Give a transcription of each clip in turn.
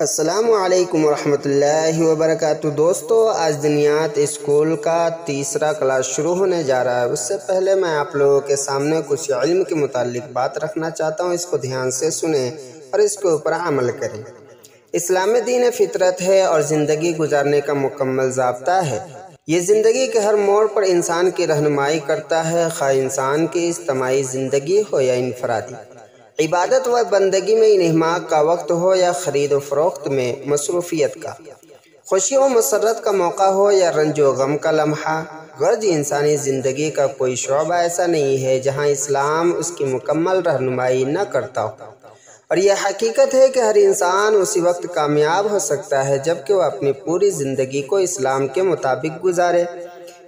السلام علیکم ورحمۃ اللہ وبرکاتہ۔ دوستو، آج دنیات اسکول کا تیسرا کلاس شروع ہونے جا رہا ہے۔ اس سے پہلے میں آپ لوگوں کے سامنے کچھ علم کے متعلق بات رکھنا چاہتا ہوں۔ اس کو دھیان سے سنیں اور اس کے اوپر عمل کریں۔ اسلام دین فطرت ہے اور زندگی گزارنے کا مکمل ضابطہ ہے۔ یہ زندگی کے ہر موڑ پر انسان کی رہنمائی کرتا ہے، خواہ انسان کی اجتماعی زندگی ہو یا انفرادی، عبادت و بندگی میں انہماک کا وقت ہو یا خرید و فروخت میں مصروفیت کا، خوشی و مسرت کا موقع ہو یا رنج و غم کا لمحہ، غرض انسانی زندگی کا کوئی شعبہ ایسا نہیں ہے جہاں اسلام اس کی مکمل رہنمائی نہ کرتا ہو۔ اور یہ حقیقت ہے کہ ہر انسان اسی وقت کامیاب ہو سکتا ہے جبکہ وہ اپنی پوری زندگی کو اسلام کے مطابق گزارے۔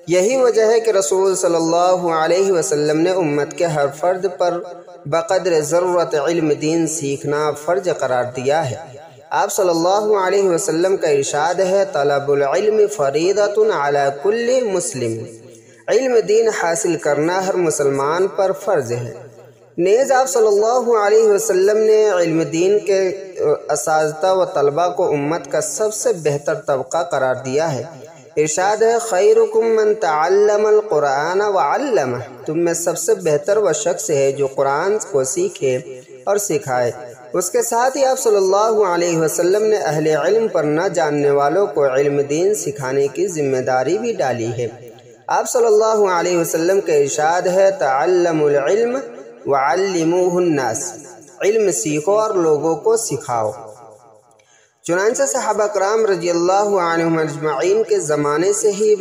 یہی وجہ ہے کہ رسول صلی اللہ علیہ وسلم نے امت کے ہر فرد پر بقدر ضرورت علم دین سیکھنا فرض قرار دیا ہے۔ آپ صلی اللہ علیہ وسلم کا ارشاد ہے، طلب العلم فریضۃ علی کل مسلم، علم دین حاصل کرنا ہر مسلمان پر فرض ہے۔ نیز آپ صلی اللہ علیہ وسلم نے علم دین کے اساتذہ و طلباء کو امت کا سب سے بہتر طبقہ قرار دیا ہے۔ ارشاد ہے، خیرکم من تعلم القرآن وعلمہ، تم میں سب سے بہتر وہ شخص ہے جو قرآن کو سیکھے اور سکھائے۔ اس کے ساتھ ہی آپ صلی اللہ علیہ وسلم نے اہل علم پر نہ جاننے والوں کو علم دین سکھانے کی ذمہ داری بھی ڈالی ہے۔ آپ صلی اللہ علیہ وسلم کا ارشاد ہے، تعلموا العلم وعلموہ الناس، علم سیکھو اور لوگوں کو سکھاؤ۔ چنانچہ صحابہ کرام رضی اللہ عنہم اجمعین کے زمانے سے ہی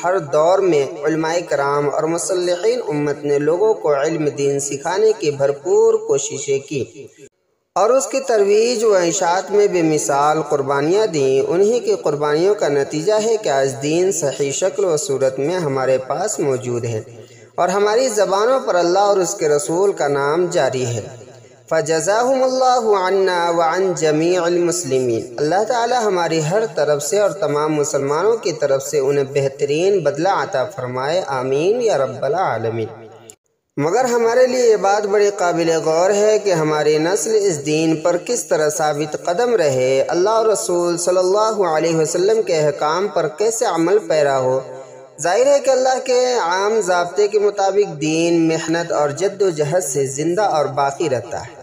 ہر دور میں علماء کرام اور مصلحین امت نے لوگوں کو علم دین سکھانے کی بھرپور کوششیں کی اور اس کی ترویج و اشاعت میں بے مثال قربانیاں دیں۔ انہی کی قربانیوں کا نتیجہ ہے کہ آج دین صحیح شکل و صورت میں ہمارے پاس موجود ہے اور ہماری زبانوں پر اللہ اور اس کے رسول کا نام جاری ہے۔ فجزاہم اللہ عنا وعن جمیع المسلمین، اللہ تعالی ہماری ہر طرف سے اور تمام مسلمانوں کی طرف سے انہیں بہترین بدلہ عطا فرمائے، آمین یا رب العالمین۔ مگر ہمارے لیے یہ بات بڑی قابل غور ہے کہ ہماری نسل اس دین پر کس طرح ثابت قدم رہے، اللہ اور رسول صلی اللہ علیہ وسلم کے احکام پر کیسے عمل پیرا ہو۔ ظاہر ہے کہ اللہ کے عام ضابطے کے مطابق دین محنت اور جد و جہد سے زندہ اور باقی رہتا ہے۔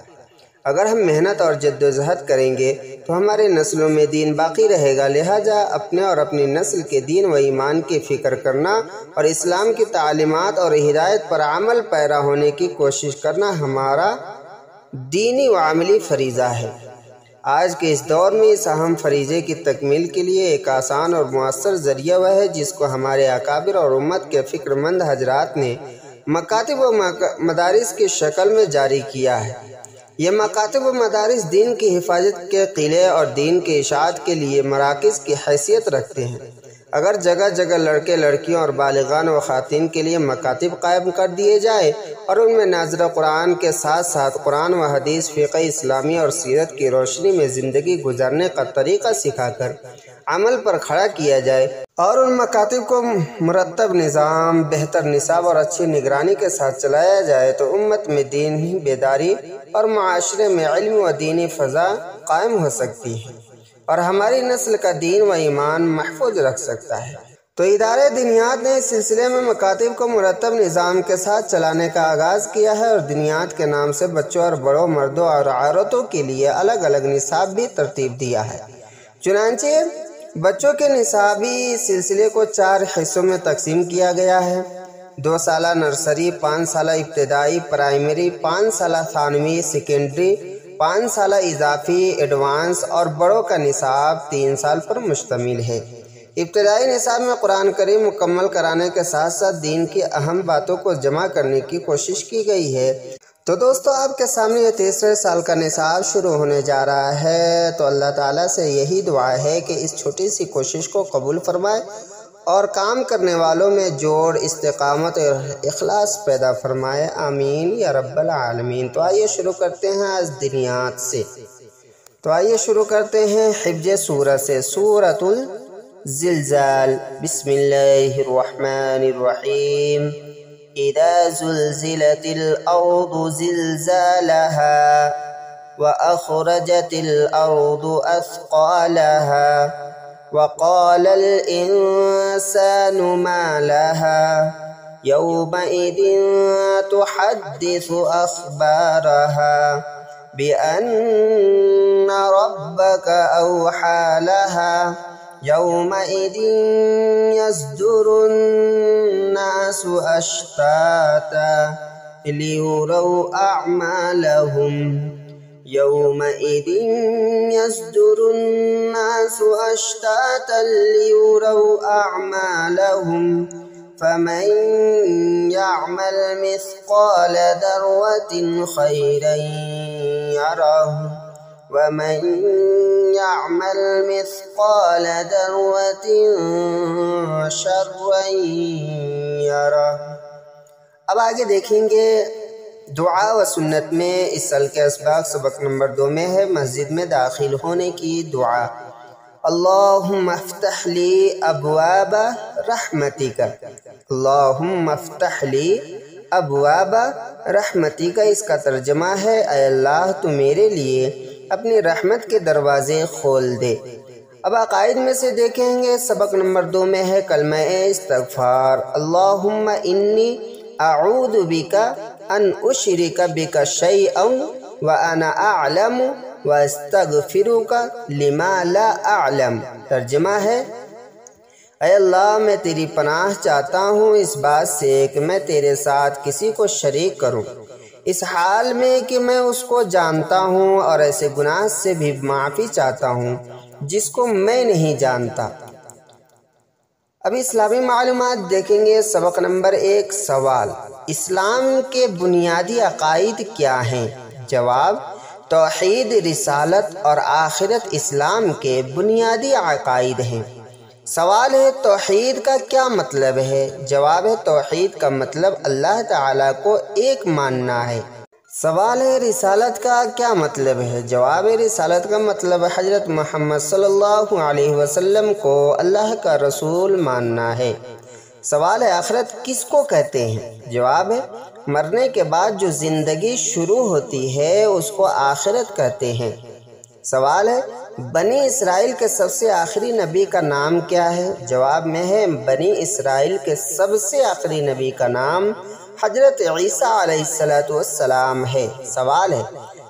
اگر ہم محنت اور جد و جہد کریں گے تو ہمارے نسلوں میں دین باقی رہے گا، لہٰذا اپنے اور اپنی نسل کے دین و ایمان کی فکر کرنا اور اسلام کی تعلیمات اور ہدایت پر عمل پیرا ہونے کی کوشش کرنا ہمارا دینی و عملی فریضہ ہے۔ آج کے اس دور میں اس اہم فریضے کی تکمیل کے لیے ایک آسان اور مؤثر ذریعہ وہ ہے جس کو ہمارے اکابر اور امت کے فکر مند حضرات نے مکاتب و مدارس کی شکل میں جاری کیا ہے۔ یہ مکاتب و مدارس دین کی حفاظت کے قلعے اور دین کی اشاعت کے لیے مراکز کی حیثیت رکھتے ہیں۔ اگر جگہ جگہ لڑکے لڑکیوں اور بالغان و خواتین کے لیے مکاتب قائم کر دیے جائے اور ان میں ناظر قرآن کے ساتھ ساتھ قرآن و حدیث، فقہ اسلامی اور سیرت کی روشنی میں زندگی گزارنے کا طریقہ سکھا کر عمل پر کھڑا کیا جائے اور ان مکاتب کو مرتب نظام، بہتر نصاب اور اچھی نگرانی کے ساتھ چلایا جائے تو امت میں دینی بیداری اور معاشرے میں علم و دینی فضا قائم ہو سکتی ہے اور ہماری نسل کا دین و ایمان محفوظ رکھ سکتا ہے۔ تو ادارے دینیات نے اس سلسلے میں مکاتب کو مرتب نظام کے ساتھ چلانے کا آغاز کیا ہے اور دینیات کے نام سے بچوں اور بڑوں، مردوں اور عورتوں کے لیے الگ الگ نصاب بھی ترتیب دیا ہے۔ چنانچہ بچوں کے نصابی سلسلے کو 4 حصوں میں تقسیم کیا گیا ہے: 2 سالہ نرسری، 5 سالہ ابتدائی پرائمری، 5 سالہ ثانوی سیکنڈری، 5 سالہ اضافی ایڈوانس اور بڑوں کا نصاب 3 سال پر مشتمل ہے۔ ابتدائی نصاب میں قرآن کریم مکمل کرانے کے ساتھ ساتھ دین کی اہم باتوں کو جمع کرنے کی کوشش کی گئی ہے۔ تو دوستو، آپ کے سامنے یہ 3رے سال کا نصاب شروع ہونے جا رہا ہے، تو اللہ تعالیٰ سے یہی دعا ہے کہ اس چھوٹی سی کوشش کو قبول فرمائے اور کام کرنے والوں میں جوڑ، استقامت اور اخلاص پیدا فرمائے، آمین یا رب العالمین۔ تو آئیے شروع کرتے ہیں آج دینیات سے۔ تو آئیے شروع کرتے ہیں حفظ سورہ سے، سورۃ الزلزال۔ بسم اللہ الرحمن الرحیم۔ اذا زلزلت الارض زلزالها وأخرجت الأرض أثقالها وقال الإنسان ما لها يومئذ تحدث أخبارها بأن ربك أوحى لها يومئذ يصدر الناس أشتاتا ليروا أعمالهم يومئذ يصدر الناس أشتاتا ليروا أعمالهم فمن يعمل مثقال ذرة خيرا يره ومن يعمل مثقال ذرة شرا يره۔ اب آگے دیکھیں گے دعا و سنت میں اس سال کے اسباق سبق نمبر 2 میں ہے مسجد میں داخل ہونے کی دعا۔ اللہم افتح لی ابواب رحمتک، اللہم افتح لی ابواب رحمتک، اس کا ترجمہ ہے اے اللہ تو میرے لیے اپنی رحمت کے دروازے کھول دے۔ اب عقائد میں سے دیکھیں گے سبق نمبر 2 میں ہے کلمہ استغفار۔ اللہم انی اعوذ بک ان اشرک بک شیئا وانا اعلم واستغفرک لما لا اعلم۔ ترجمہ ہے اے اللہ میں تیری پناہ چاہتا ہوں اس بات سے کہ میں تیرے ساتھ کسی کو شریک کروں، اس حال میں کہ میں اس کو جانتا ہوں، اور ایسے گناہ سے بھی معافی چاہتا ہوں جس کو میں نہیں جانتا۔ اب اسلامی معلومات دیکھیں گے سبق نمبر 1 سوال، اسلام کے بنیادی عقائد کیا ہیں؟ جواب، توحید، رسالت اور آخرت اسلام کے بنیادی عقائد ہیں۔ سوال ہے توحید کا کیا مطلب ہے؟ جواب ہے توحید کا مطلب اللہ تعالیٰ کو ایک ماننا ہے۔ سوال ہے رسالت کا کیا مطلب ہے؟ جواب ہے رسالت کا مطلب حضرت محمد صلی اللہ علیہ وسلم کو اللہ کا رسول ماننا ہے۔ سوال ہے آخرت کس کو کہتے ہیں؟ جواب ہے مرنے کے بعد جو زندگی شروع ہوتی ہے اس کو آخرت کہتے ہیں۔ سوال ہے بنی اسرائیل کے سب سے آخری نبی کا نام کیا ہے؟ جواب میں ہے بنی اسرائیل کے سب سے آخری نبی کا نام حضرت عیسیٰ علیہ السلام ہے۔ سوال ہے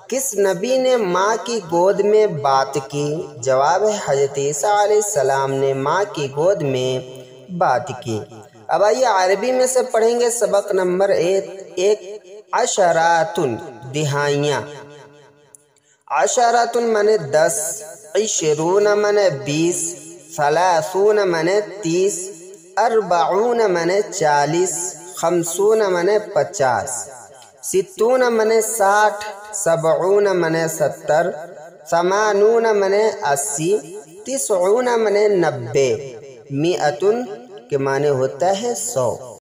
کس نبی نے ماں کی گود میں بات کی؟ جواب ہے حضرت عیسیٰ علیہ السلام نے ماں کی گود میں بات کی۔ اب آئیے عربی میں سے پڑھیں گے سبق نمبر 1 عشراتن، دہائیاں۔ عشراتن مانے 10، عشرون مانے 20، ثلاثون مانے 30، اربعون مانے 40، خمسون مانے 50، ستون مانے 60، سبعون مانے 70، ثمانون مانے 80، تسعون مانے 90، مئتن کے معنی ہوتا ہے 100۔